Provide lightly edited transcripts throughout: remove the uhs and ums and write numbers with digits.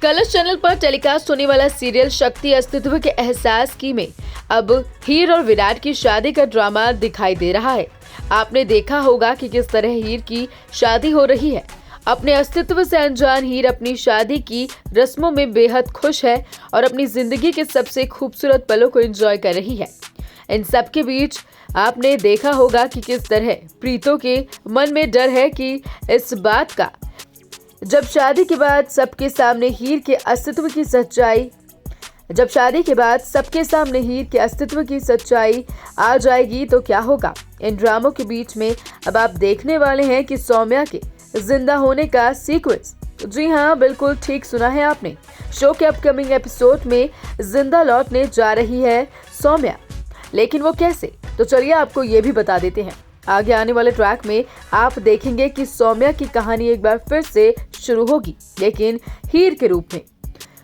Colors channel पर telecast होने वाला सीरियल शक्ति अस्तित्व के एहसास की में अब हीर और विराट की शादी का ड्रामा दिखाई दे रहा है। आपने देखा होगा कि किस तरह हीर की शादी हो रही है। अपने अस्तित्व से अनजान हीर अपनी शादी की रस्मों में बेहद खुश है और अपनी जिंदगी के सबसे खूबसूरत पलों को एंजॉय कर रही है। इन सब के बीच आपने देखा होगा कि किस तरह प्रीतों के मन में डर है कि इस बात का, जब शादी के बाद सबके सामने हीर के अस्तित्व की सच्चाई आ जाएगी तो क्या होगा। इन ड्रामों के बीच में अब आप देखने वाले हैं कि सौम्या के जिंदा होने का सीक्वेंस। जी हाँ, बिल्कुल ठीक सुना है आपने। शो के अपकमिंग एपिसोड में जिंदा लौटने जा रही है सौम्या, लेकिन वो कैसे, तो चलिए आपको ये भी बता देते हैं। आगे आने वाले ट्रैक में आप देखेंगे कि सौम्या की कहानी एक बार फिर से शुरू होगी, लेकिन हीर के रूप में।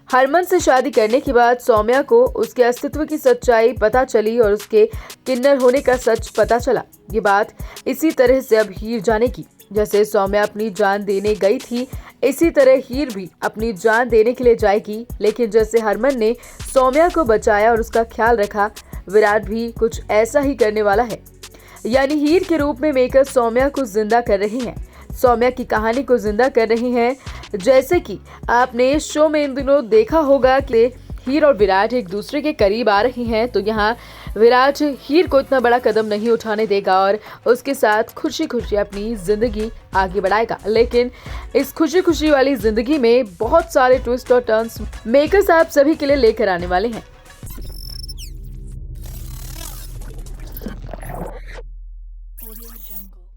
हरमन से शादी करने के बाद सौम्या को उसके अस्तित्व की सच्चाई पता चली और उसके किन्नर होने का सच पता चला। ये बात इसी तरह से अब हीर जानेगी। जैसे सौम्या अपनी जान देने गई थी, इसी तरह हीर भी अपनी जान देने के लिए जाएगी। लेकिन जैसे हरमन ने सौम्या को बचाया और उसका ख्याल रखा, विराट भी कुछ ऐसा ही करने वाला है। यानी हीर के रूप में मेकर सौम्या को जिंदा कर रहे हैं, सौम्या की कहानी को जिंदा कर रहे हैं। जैसे कि आपने शो में इन दिनों देखा होगा कि हीर और विराट एक दूसरे के करीब आ रही हैं, तो यहाँ विराट हीर को इतना बड़ा कदम नहीं उठाने देगा और उसके साथ खुशी खुशी अपनी जिंदगी आगे बढ़ाएगा। लेकिन इस खुशी खुशी वाली जिंदगी में बहुत सारे ट्विस्ट और टर्न्स मेकर्स आप सभी के लिए लेकर आने वाले हैं। Audio Jungle.